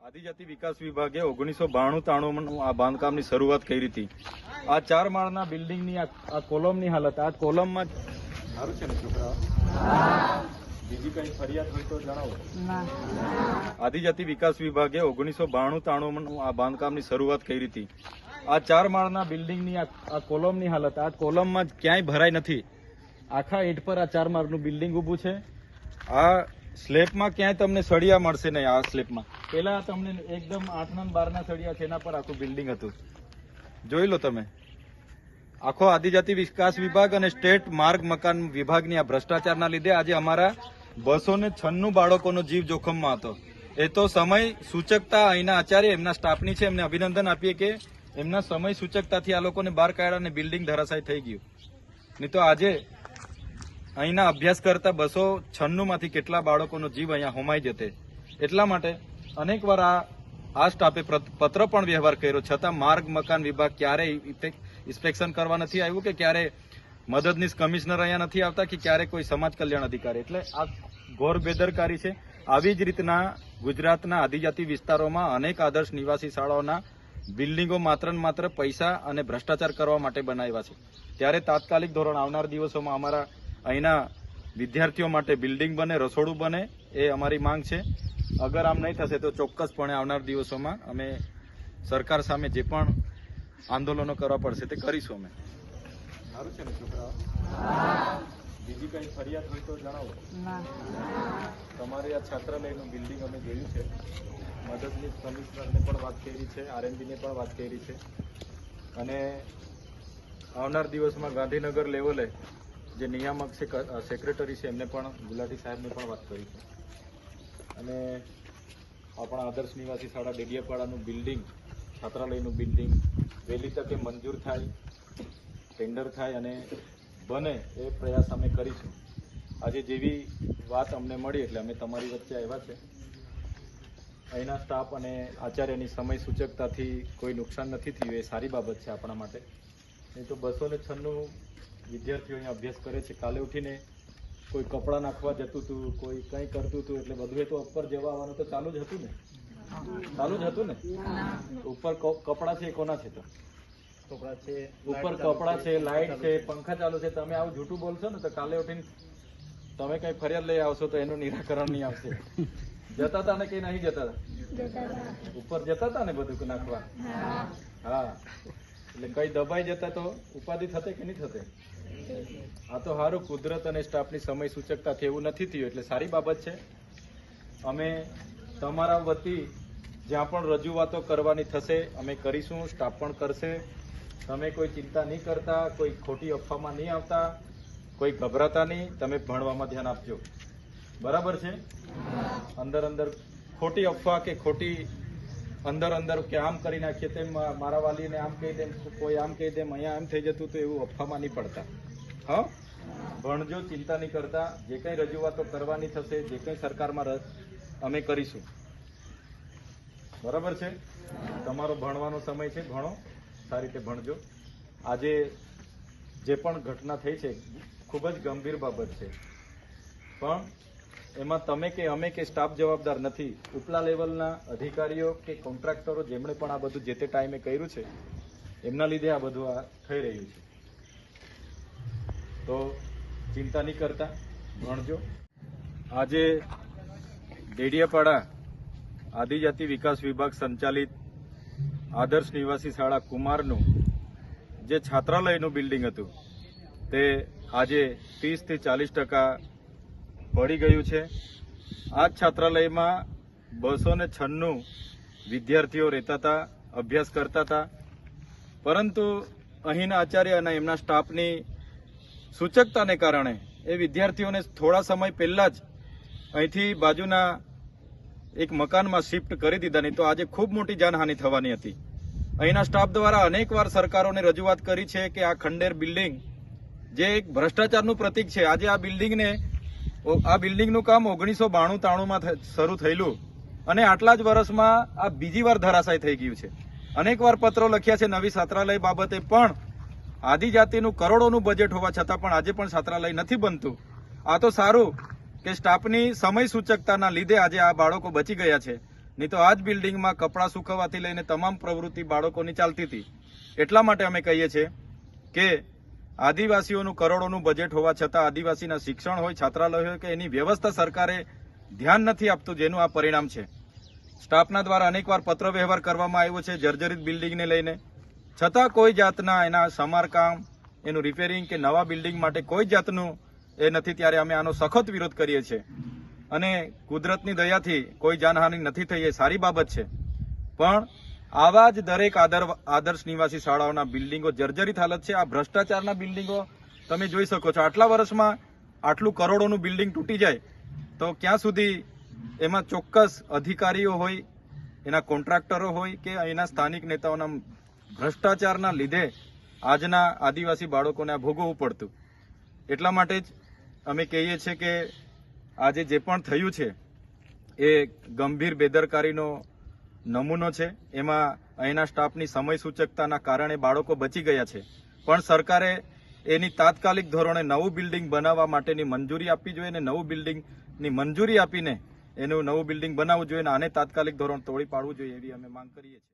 આદિજાતિ વિકાસ વિભાગે 1992-93 આ બાંધકામની શરૂઆત કરી હતી. આ 4 માળના બિલ્ડિંગની આ કોલમની હાલત, આ કોલમમાં સારું છે ને છોકરા? બીજી કઈ ફરિયાદ હોય તો જણાવો. આદિજાતિ વિકાસ વિભાગે 1992-93 આ બાંધકામની શરૂઆત કરી હતી. આ 4 માળના બિલ્ડિંગની આ કોલમની હાલત, આ કોલમમાં ક્યાંય ભરાઈ નથી. આખા ઈંટ પર આ 4 માળનું બિલ્ડિંગ ઊભું છે. આ સ્લેબમાં ક્યાંય તમને સળિયા મળશે નહીં. આ સ્લેબમાં પેલા તમને એકદમ 8 ના 12 ના સળિયા છે, એના પર આખું બિલ્ડિંગ હતું. જોઈ લો તમે. આખો આદિજાતિ વિકાસ વિભાગ અને સ્ટેટ માર્ગ મકાન વિભાગની આ ભ્રષ્ટાચારના લીધે આજે અમારા 296 બાળકોનો જીવ જોખમમાં હતો. એ તો સમય સૂચકતા અહીંના આચાર્ય એમના સ્ટાફની છે, એમને અભિનંદન આપીએ કે એમના સમય સૂચકતાથી આ લોકોને બહાર કાઢ્યા અને બિલ્ડિંગ ધરાશાયી થઈ ગયું. નહીં તો આજે અહીંના અભ્યાસ કરતા 296 માંથી કેટલા બાળકોનો જીવ અહીંયા હોમાઈ જતે. એટલા માટે અનેકવાર આ સ્ટાફે પત્ર પણ વ્યવહાર કર્યો, છતાં માર્ગ મકાન વિભાગ ક્યારેય ઇન્સ્પેક્શન કરવા નથી આવ્યું કે ક્યારે મદદનીશ કમિશનર અહીંયા નથી આવતા કે ક્યારે કોઈ સમાજ કલ્યાણ અધિકારી. એટલે આ ઘોર બેદરકારી છે. આવી જ રીતના ગુજરાતના આદિજાતિ વિસ્તારોમાં અનેક આદર્શ નિવાસી શાળાઓના બિલ્ડિંગો માત્ર ને માત્ર પૈસા અને ભ્રષ્ટાચાર કરવા માટે બનાવ્યા છે. ત્યારે તાત્કાલિક ધોરણ આવનાર દિવસોમાં અમારા અહીંના વિદ્યાર્થીઓ માટે બિલ્ડિંગ બને, રસોડું બને, એ અમારી માંગ છે. અગર આમ નહીં થશે તો ચોક્કસપણે આવનાર દિવસોમાં અમે સરકાર સામે જે પણ આંદોલનો કરવા પડશે તે કરીશું. અમે સારું છે ને છોકરા? બીજી કઈ ફરિયાદ હોય તો જણાવો. તમારે આ છાત્રાલયનું બિલ્ડિંગ અમે જોયું છે. મદદનીશ કમિશનરને પણ વાત કરી છે, આરએનબીને પણ વાત કરી છે, અને આવનાર દિવસમાં ગાંધીનગર લેવલે જે નિયામક સેક્રેટરી છે એમને પણ, ગુલાટી સાહેબને પણ વાત કરી છે. અને આપણા આદર્શ નિવાસી શાળા ડેડિયાપાડાનું બિલ્ડિંગ, છાત્રાલયનું બિલ્ડિંગ વહેલી તકે મંજૂર થાય, ટેન્ડર થાય અને બને એ પ્રયાસ અમે કરીશું. આજે જેવી વાત અમને મળી એટલે અમે તમારી વચ્ચે આવ્યા છે. અહીંના સ્ટાફ અને આચાર્યની સમય સૂચકતાથી કોઈ નુકસાન નથી થયું, એ સારી બાબત છે આપણા માટે. નહીં તો 296 વિદ્યાર્થીઓ અહીંયા અભ્યાસ કરે છે. કાલે ઉઠીને કોઈ કપડાં નાખવા જતું હતું, કોઈ કંઈ કરતું હતું, એટલે બધું એ તો ઉપર જવા આવવાનું તો ચાલુ જ હતું ને? ચાલુ જ હતું ને? ઉપર કપડાં છે, કોના છે? તો ઉપર કપડાં છે, લાઇટ છે, પંખા ચાલુ છે. તમે આવું જૂઠું બોલશો ને તો કાલે ઉઠીને તમે કઈ ફરિયાદ લઈ આવશો તો એનું નિરાકરણ નહીં આવશે. જતા હતા ને કઈ નહીં જતા હતા? ઉપર જતા હતા ને બધું નાખવા? હા, એટલે કઈ દબાઈ જતા તો ઉપાધિ થતે કે નહીં થતે? આ તો સારું કુદરત અને સ્ટાફની સમય સૂચકતાથી એવું નથી થયું, એટલે સારી બાબત છે. અમે તમારા વતી જ્યાં પણ રજૂઆતો કરવાની થશે અમે કરીશું, સ્ટાફ પણ કરશે. તમે કોઈ ચિંતા નહીં કરતા, કોઈ ખોટી અફવામાં નહીં આવતા, કોઈ ગભરાતા નહીં. તમે ભણવામાં ધ્યાન આપજો, બરાબર છે? અંદર ખોટી અફવા કે ખોટી અંદર કે આમ કરી નાખીએ તેમ, મારા વાલીને આમ કહી દેમ, કોઈ આમ કહી દેમ, અહીંયા આમ થઈ જતું, તો એવું અફવામાં નહીં પડતા. હા, ભણજો, ચિંતા નહીં કરતા. જે કંઈ રજૂઆતો કરવાની થશે, જે કંઈ સરકારમાં અમે કરીશું, બરાબર છે? તમારો ભણવાનો સમય છે, ભણો, સારી રીતે ભણજો. આજે જે પણ ઘટના થઈ છે ખૂબ જ ગંભીર બાબત છે, પણ એમાં તમે કે અમે કે સ્ટાફ જવાબદાર નથી. ઉપલા લેવલના અધિકારીઓ કે કોન્ટ્રાક્ટરો જેમણે પણ આ બધું જે તે ટાઈમે કર્યું છે એમના લીધે આ બધું આ થઈ રહ્યું છે. તો ચિંતા નહીં કરતા, ભણજો. આજે ડેડિયાપાડા આદિજાતિ વિકાસ વિભાગ સંચાલિત આદર્શ નિવાસી શાળા કુમારનું જે છાત્રાલયનું બિલ્ડિંગ હતું તે આજે 30 થી 40% પડી ગયું છે. આ છાત્રાલયમાં 296 વિદ્યાર્થીઓ રહેતા હતા, અભ્યાસ કરતા હતા, પરંતુ અહીંના આચાર્ય અને એમના સ્ટાફની સૂચકતાને કારણે એ વિદ્યાર્થીઓને થોડા સમય પહેલા જ અહીંથી બાજુના એક મકાનમાં શિફ્ટ કરી દીધા. નહીં તો આજે ખૂબ મોટી જાનહાનિ થવાની હતી. અહીંના સ્ટાફ દ્વારા અનેકવાર સરકારોને રજૂઆત કરી છે કે આ ખંડેર બિલ્ડિંગ જે એક ભ્રષ્ટાચારનું પ્રતીક છે, આજે આ બિલ્ડિંગનું કામ 1992-93માં શરૂ થયેલું અને આટલા જ વર્ષમાં આ બીજી વાર ધરાશાયી થઈ ગયું છે. અનેકવાર પત્રો લખ્યા છે નવી છાત્રાલય બાબતે, પણ આદિજાતિનું કરોડોનું બજેટ હોવા છતાં પણ આજે પણ છાત્રાલય નથી બનતું. આ તો સારું કે સ્ટાફની સમય સૂચકતાના લીધે આજે આ બાળકો બચી ગયા છે. નહીં તો આ જ બિલ્ડિંગમાં કપડાં સુકવવાથી લઈને તમામ પ્રવૃત્તિ બાળકોની ચાલતી હતી. એટલા માટે અમે કહીએ છીએ કે આદિવાસીઓનું કરોડોનું બજેટ હોવા છતાં આદિવાસીના શિક્ષણ હોય, છાત્રાલય હોય કે એની વ્યવસ્થા સરકારે ધ્યાન નથી આપતું, જેનું આ પરિણામ છે. સ્ટાફના દ્વારા અનેકવાર પત્ર વ્યવહાર કરવામાં આવ્યો છે જર્જરિત બિલ્ડિંગને લઈને, છતાં કોઈ જાતના એના સમારકામ, એનું રિપેરિંગ કે નવા બિલ્ડિંગ માટે કોઈ જાતનું એ નથી. ત્યારે અમે આનો સખત વિરોધ કરીએ છીએ અને કુદરતની દયાથી કોઈ જાનહાનિ નથી થઈ, એ સારી બાબત છે. પણ આવા જ દરેક આદર્શ નિવાસી શાળાઓના બિલ્ડિંગો જર્જરિત હાલત છે. આ ભ્રષ્ટાચારના બિલ્ડિંગો તમે જોઈ શકો છો. આટલા વર્ષમાં આટલું કરોડોનું બિલ્ડિંગ તૂટી જાય તો ક્યાં સુધી એમાં ચોક્કસ અધિકારીઓ હોય, એના કોન્ટ્રાક્ટરો હોય કે એના સ્થાનિક નેતાઓના ભ્રષ્ટાચારના લીધે આજના આદિવાસી બાળકોને આ ભોગવવું પડતું. એટલા માટે જ અમે કહીએ છીએ કે આજે જે પણ થયું છે એ ગંભીર બેદરકારીનો નમૂનો છે. એમાં અહીંના સ્ટાફની સમય સૂચકતાના કારણે બાળકો બચી ગયા છે, પણ સરકારે એની તાત્કાલિક ધોરણે નવું બિલ્ડિંગ બનાવવા માટેની મંજૂરી આપવી જોઈએ અને નવું બિલ્ડિંગની મંજૂરી આપીને એનું નવું બિલ્ડિંગ બનાવવું જોઈએ અને આને તાત્કાલિક ધોરણ તોડી પાડવું જોઈએ એવી અમે માંગ કરીએ છીએ.